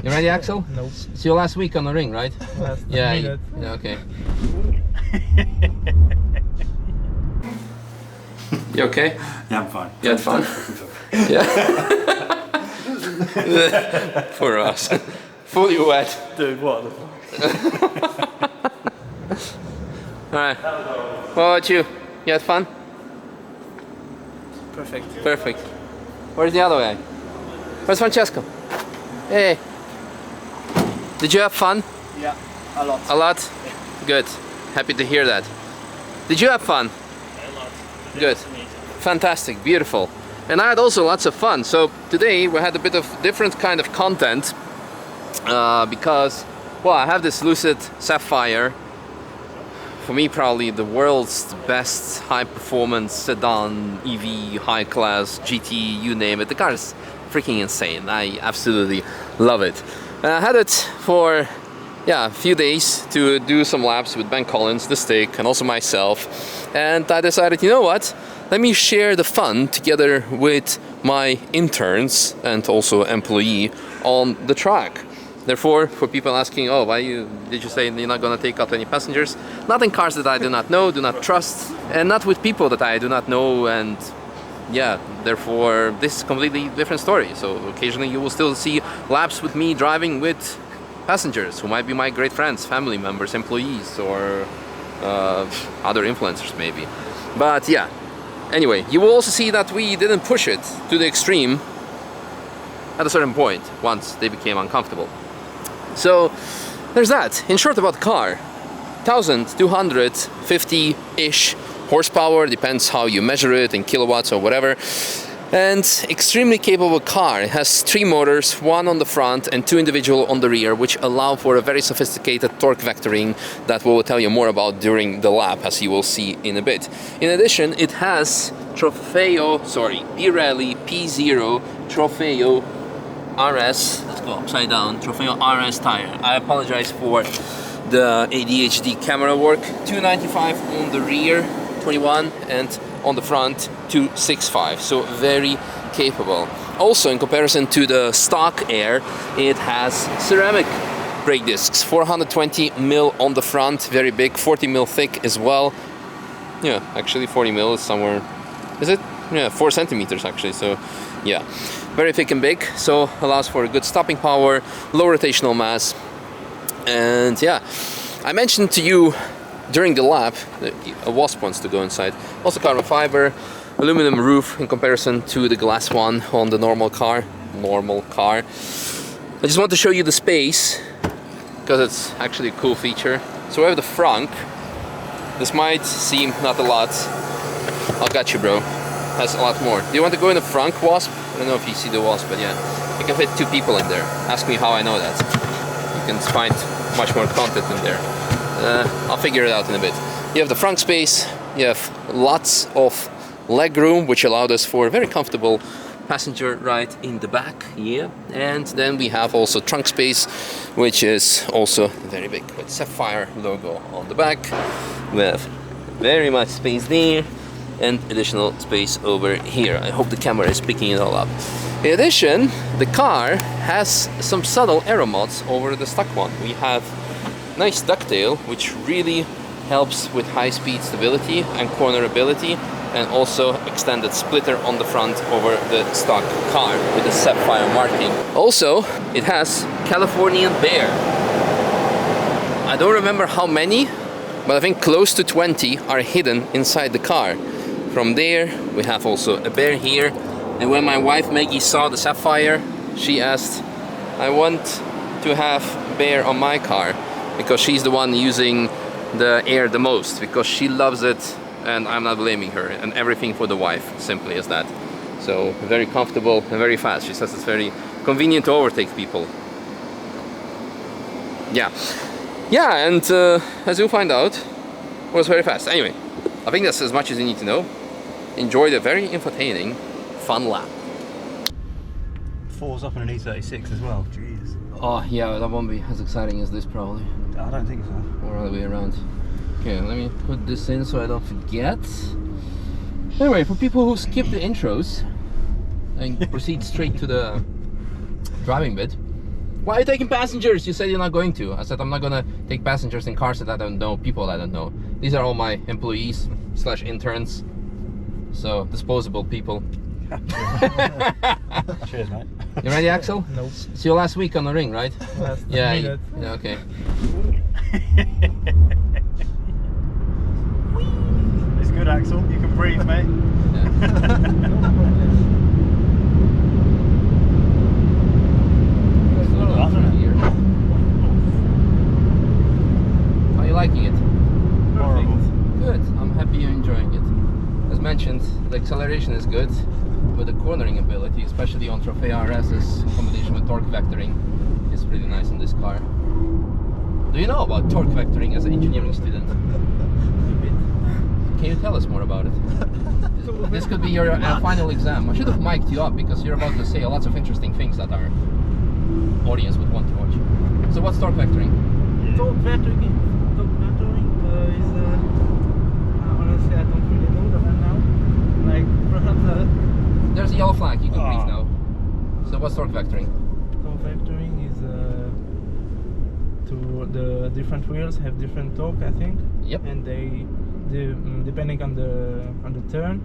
You ready, Axel? Nope. It's your last week on the ring, right? Last Yeah. minute. Yeah. Okay. You okay? Yeah, I'm fine. You had fun? Yeah. For us. Fully wet. Dude, what the fuck? Alright. What about you? You had fun? Perfect. Perfect. Where's the other guy? Where's Francesco? Hey. Did you have fun? Yeah, a lot. A lot? Good. Happy to hear that. Did you have fun? A lot. Good. Fantastic. Beautiful. And I had also lots of fun. So today we had a bit of different kind of content because, well, I have this Lucid Sapphire. For me, probably the world's best high-performance sedan, EV, high-class, GT, you name it. The car is freaking insane. I absolutely love it. I had it for, yeah, a few days to do some laps with Ben Collins, the stick, and also myself. And I decided, you know what? Let me share the fun together with my interns and also employee on the track. Therefore, for people asking, oh, did you say you're not going to take out any passengers? Not in cars that I do not know, do not trust, and not with people that I do not know, and yeah, therefore this is a completely different story. So occasionally you will still see laps with me driving with passengers who might be my great friends, family members, employees, or other influencers maybe. But yeah, anyway, you will also see that we didn't push it to the extreme at a certain point once they became uncomfortable. So there's that. In short about the car, 1250-ish horsepower, depends how you measure it in kilowatts or whatever, and extremely capable car. It has 3 motors, 1 on the front and 2 individual on the rear, which allow for a very sophisticated torque vectoring that we will tell you more about during the lap, as you will see in a bit. In addition, it has Pirelli P0 Trofeo RS, let's go upside down, Trofeo RS tire. I apologize for the ADHD camera work. 295 on the rear, 21, and on the front 265, so very capable. Also, in comparison to the stock Air, it has ceramic brake discs, 420 mil on the front, very big, 40 mil thick as well. Yeah, actually 40 mil is somewhere, is it? Yeah, 4 centimeters actually, so yeah, very thick and big, so allows for a good stopping power, low rotational mass. And yeah, I mentioned to you during the lap that a wasp wants to go inside. Also carbon fiber, aluminum roof in comparison to the glass one on the normal car. I just want to show you the space because it's actually a cool feature. So we have the frunk. This might seem not a lot. I got you, bro. Has a lot more. Do you want to go in the frunk wasp? I don't know if you see the wasp, but yeah, you can fit 2 people in there. Ask me how I know that. You can find much more content in there. I'll figure it out in a bit. You have the front space, you have lots of leg room, which allowed us for a very comfortable passenger ride in the back, yeah. And then we have also trunk space, which is also very big, with Sapphire logo on the back. We have very much space there, and additional space over here. I hope the camera is picking it all up. In addition, the car has some subtle aero mods over the stock one. We have nice ducktail, which really helps with high-speed stability and cornerability, and also extended splitter on the front over the stock car with the Sapphire marking. Also, it has Californian bear. I don't remember how many, but I think close to 20 are hidden inside the car. From there, we have also a bear here. And when my wife Maggie saw the Sapphire, she asked, I want to have bear on my car, because she's the one using the Air the most, because she loves it, and I'm not blaming her, and everything for the wife, simply as that. So very comfortable and very fast. She says it's very convenient to overtake people. Yeah, and as you'll find out, it was very fast. Anyway, I think that's as much as you need to know. Enjoy the very entertaining, fun lap. 4's up in an E36 as well, jeez. Oh yeah, that won't be as exciting as this probably. I don't think so. Or all the way around. Okay, let me put this in so I don't forget. Anyway, for people who skip the intros and proceed straight to the driving bit, Why are you taking passengers? You said you're not going to. I said I'm not gonna take passengers in cars that I don't know, people I don't know. These are all my employees / interns. So disposable people. Cheers, mate. You ready, Axel? Nope. It's your last week on the ring, right? Last Yeah. minute. Yeah. Okay. It's good, Axel. You can breathe, mate. Are you liking it? Horrible. Good. I'm happy you're enjoying it. As mentioned, the acceleration is good, but the cornering ability, especially on Trofeo RS's in combination with torque vectoring, is pretty nice in this car. Do you know about torque vectoring as an engineering student? Can you tell us more about it? This could be your final exam. I should have mic'd you up because you're about to say lots of interesting things that our audience would want to watch. So what's torque vectoring? Torque vectoring is honestly I don't really know that now. Like perhaps There's a yellow flag, you can breathe Oh. now. So what's torque vectoring? torque vectoring is to the different wheels have different torque, I think. Yep. And depending on the turn,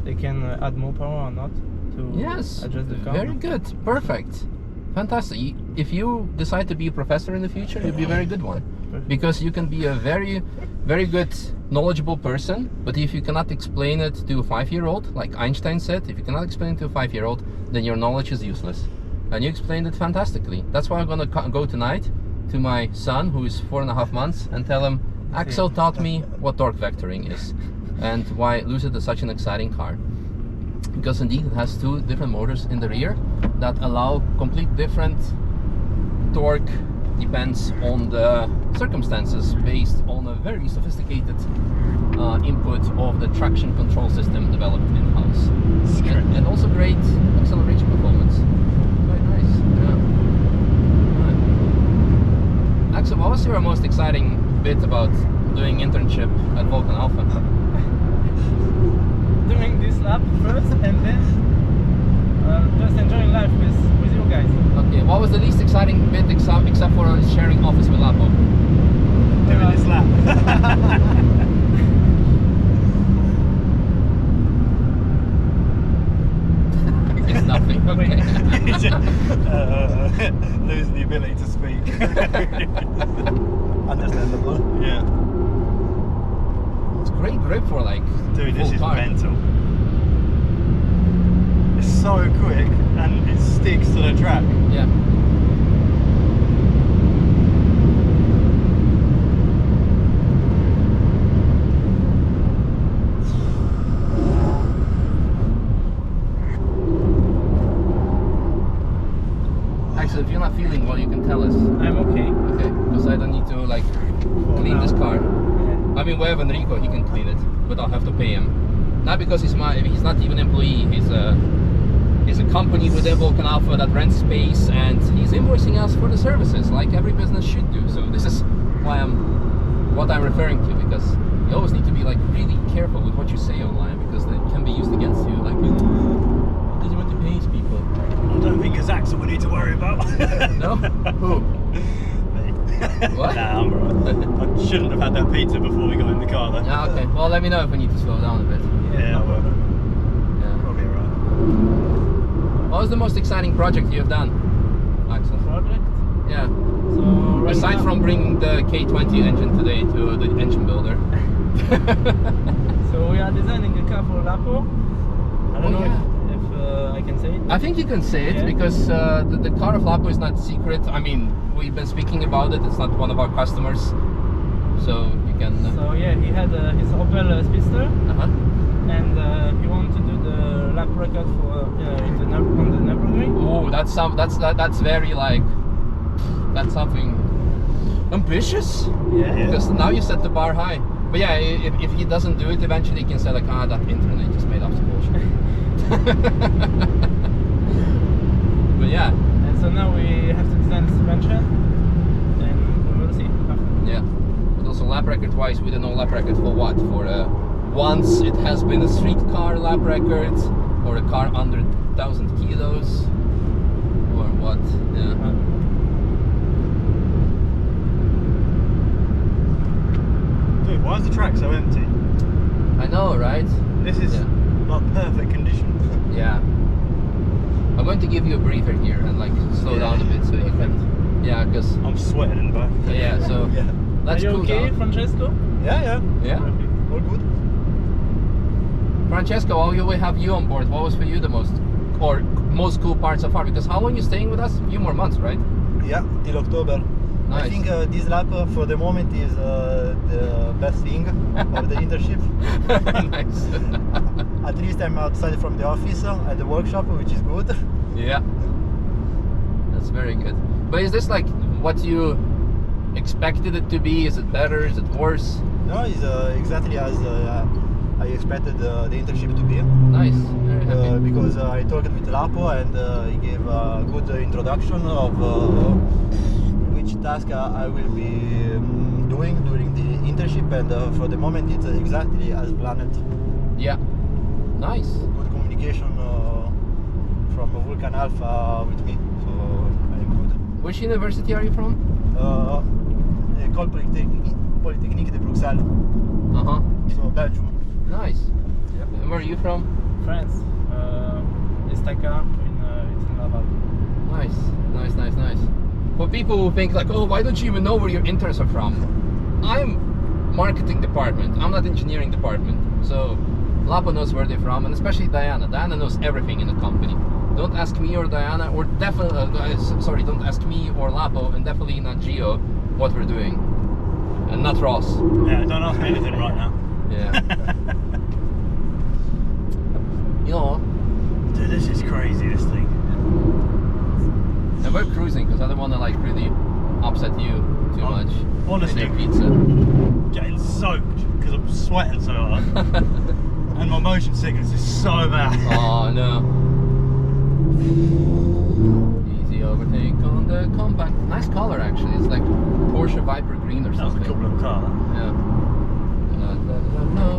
they can add more power or not to Yes, adjust the car. very good, perfect, fantastic. If you decide to be a professor in the future, you'll be a very good one, because you can be a very, very good, knowledgeable person. But if you cannot explain it to a 5-year-old, like Einstein said, if you cannot explain it to a 5-year-old, then your knowledge is useless. And you explained it fantastically. That's why I'm gonna go tonight to my son, who is 4.5 months, and tell him Axel taught me what torque vectoring is and why Lucid is such an exciting car. Because indeed it has 2 different motors in the rear that allow complete different torque, depends on the circumstances, based on a very sophisticated input of the traction control system developed in-house. And also great acceleration performance. Quite nice. Yeah. Right. Axel, what was your most exciting bit about doing internship at Vulcan Alpha? Doing this lap first and then just enjoying life with you guys. Okay, what was the least exciting bit except for sharing office with Lapo? Doing this lap. It's nothing, okay. Losing the ability to speak. Understandable. Yeah. It's great grip for like Dude, this full is car. mental. It's so quick and it sticks to the track. Yeah. Actually, if you're not feeling well, you can tell us. I'm okay. Okay, because I don't need to like clean this car. I mean, we have Enrico, he can clean it, but I'll have to pay him. Not because he's not even an employee. He's a company within Vulcan Alpha that rents space, and he's invoicing us for the services, like every business should do. So this is why what I'm referring to, because you always need to be like really careful with what you say online, because it can be used against you. Like, what did you want to pay these people? I don't think it's Axel we need to worry about. No? Who? What? Nah, I'm alright. I shouldn't have had that pizza before we got in the car though. Yeah, okay. Well, let me know if we need to slow down a bit. Yeah, I will. Yeah. Probably alright. What was the most exciting project you have done, Axel? Project. Yeah. So right Aside now, from bringing the K20 engine today to the engine builder. so we are designing a car for Lapo. I don't Oh, know yeah. if I can say it. I think you can say it, Yeah. because the car of Lapo is not secret. I mean, we've been speaking about it. It's not one of our customers, so you can. So yeah, he had his Opel Speedster, and he wanted to do the lap record for on the Nürburgring. Oh, that's very like, that's something ambitious. Yeah. Because now you set the bar high. But yeah, if he doesn't do it, eventually he can say like, that internet just made up some bullshit. But yeah. And so now we have to design the suspension, and we will see after. Yeah. But also lap record wise, we don't know lap record for what? For once it has been a street car lap record, or a car under 1,000 kilos, or what? Yeah. Why is the track so empty? I know, right? This is not perfect condition. Yeah. I'm going to give you a breather here and like slow down a bit so you can. Yeah, because. I'm sweating in the back. Yeah, so let's Are you cool okay, down. Francesco? Yeah. Yeah. All good. Francesco, while we have you on board, what was for you the most cool part so far? Because how long are you staying with us? A few more months, right? Yeah, till October. Nice. I think this lap for the moment is the best thing of the internship. Nice. At least I'm outside from the office at the workshop, which is good. Yeah. That's very good. But is this like what you expected it to be? Is it better? Is it worse? No, it's exactly as I expected the internship to be. Nice. Very happy. Because I talked with Lapo and he gave a good introduction of which task I will be doing during the internship, and for the moment it's exactly as planned. Yeah. Nice. Good communication from Vulcan Alpha with me, so I'm good. Which university are you from? École Polytechnique de Bruxelles, Uh-huh. so Belgium. Nice. Yep. And where are you from? France. Estaca in Laval. Nice. For people who think like, oh, why don't you even know where your interns are from? I'm marketing department. I'm not engineering department. So Lapo knows where they're from, and especially Diana. Diana knows everything in the company. Don't ask me or Diana, or definitely, sorry, don't ask me or Lapo, and definitely not Gio, what we're doing. And not Ross. Yeah, don't ask me anything right now. Yeah. You know, Dude, this is crazy, this thing. and we're cruising because I don't want to like really upset you too much. Honestly, with your pizza. getting soaked because I'm sweating so hard. And my motion sickness is so bad. Oh no. Easy overtake on the compact. Nice color actually. It's like Porsche Viper green or That was a something. cool little car. Yeah. No.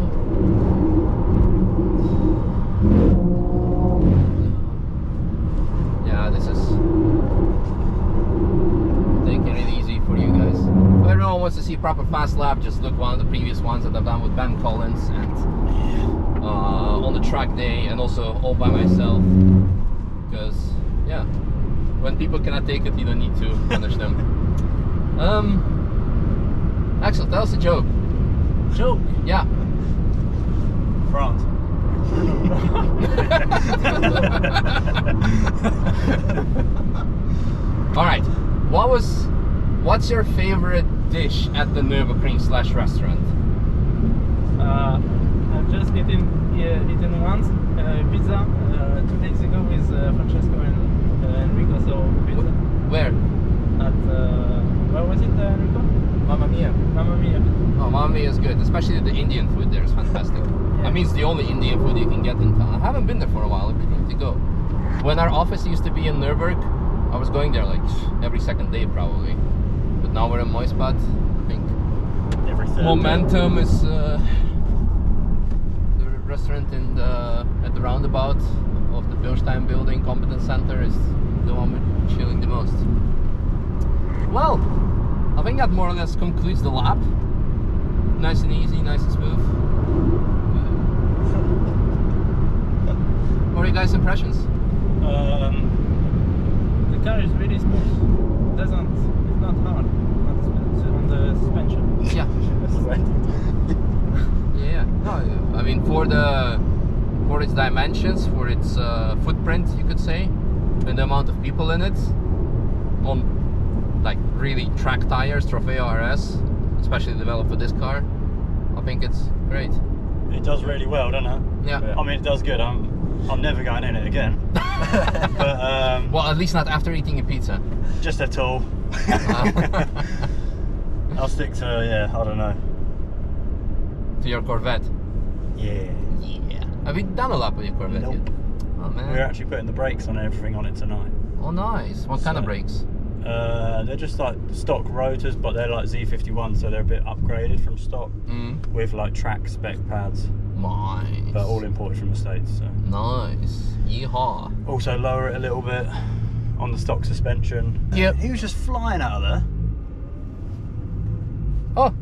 Yeah, this is taking it easy for you guys. If everyone wants to see proper fast lap, just look one of the previous ones that I've done with Ben Collins and on the track day, and also all by myself. Because yeah, when people cannot take it, you don't need to punish them. Axel, tell us a joke. Joke. Yeah. France. All right. What's your favorite dish at the Nürburgring / restaurant? I've just eaten once pizza 2 days ago with Francesco and Enrico. So pizza Where? at where was it, Enrico? Mamma mia. Mamma Mia. Oh, Mamma Mia is good, especially the Indian food there is fantastic. I mean, it's the only Indian food you can get in town. I haven't been there for a while. I really need to go. When our office used to be in Nürburgring, I was going there like every second day probably. But now we're in Moispat. I think Every third Momentum is the restaurant at the roundabout of the Bilstein building. Competence Center is the one we're chilling the most. Well, I think that more or less concludes the lap. Nice and easy, nice and smooth. What are your guys' impressions? The car is really smooth. It's not hard on the suspension. Yeah. That's right. Yeah. No, I mean for its dimensions, for its footprint, you could say, and the amount of people in it, on like really track tires, Trofeo RS, especially developed for this car, I think it's great. It does really well, doesn't it? Yeah. I mean, it does good. I'm never going in it again. But Well, at least not after eating a pizza. just a tool. I'll stick to I don't know. To your Corvette. Yeah. Yeah. Have you done a lap with your Corvette Nope. yet? Oh man. We're actually putting the brakes on everything on it tonight. Oh nice. What kind of So- brakes? They're just like stock rotors, but they're like Z51, so they're a bit upgraded from stock with like track spec pads, Nice. but all imported from the States. So. Nice. Yeehaw. Also lower it a little bit on the stock suspension. Yep. He was just flying out of there. Oh.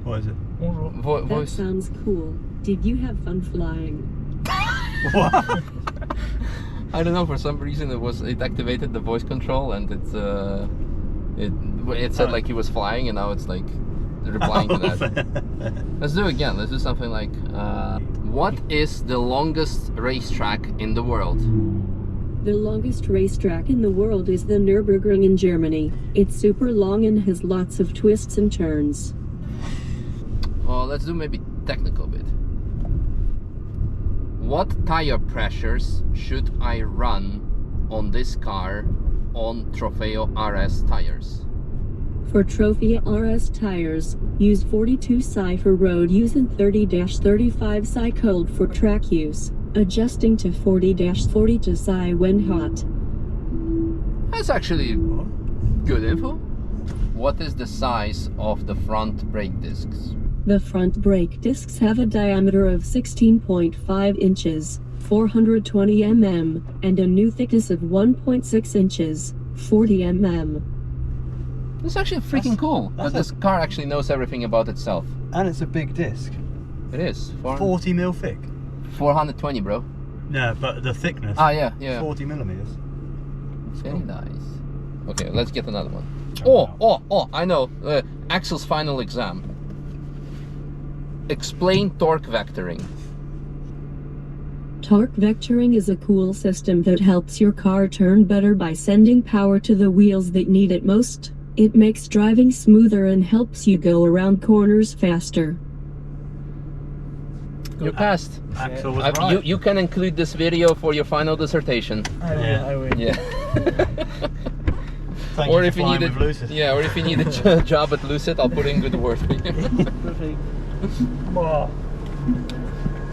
What is it? Bonjour. That Voice. sounds cool. Did you have fun flying? What? I don't know. For some reason, it activated the voice control, and it said like he was flying, and now it's like replying to that. Let's do it again. Let's do something like, what is the longest racetrack in the world? The longest racetrack in the world is the Nürburgring in Germany. It's super long and has lots of twists and turns. Well, let's do maybe technical bit. What tire pressures should I run on this car on Trofeo RS tires? For Trophy RS tires, use 42 SI for road use and 30-35 SI cold for track use, adjusting to 40-42 SI when hot. That's actually good info. What is the size of the front brake discs? The front brake discs have a diameter of 16.5 inches, 420 mm, and a new thickness of 1.6 inches, 40 mm. It's actually freaking cool. But this car actually knows everything about itself. And it's a big disc. It is. 40 mil thick. 420, bro. No, but the thickness. Ah, yeah. 40 millimeters. Very nice. Okay, let's get another one. Oh, I know. Axel's final exam. Explain torque vectoring. Torque vectoring is a cool system that helps your car turn better by sending power to the wheels that need it most. It makes driving smoother and helps you go around corners faster. You passed. Axel was right. You can include this video for your final dissertation. I will. Yeah. Thank Or you if for you flying need with Lucid. or if you need a job at Lucid, I'll put in good word for you. Perfect. Wow.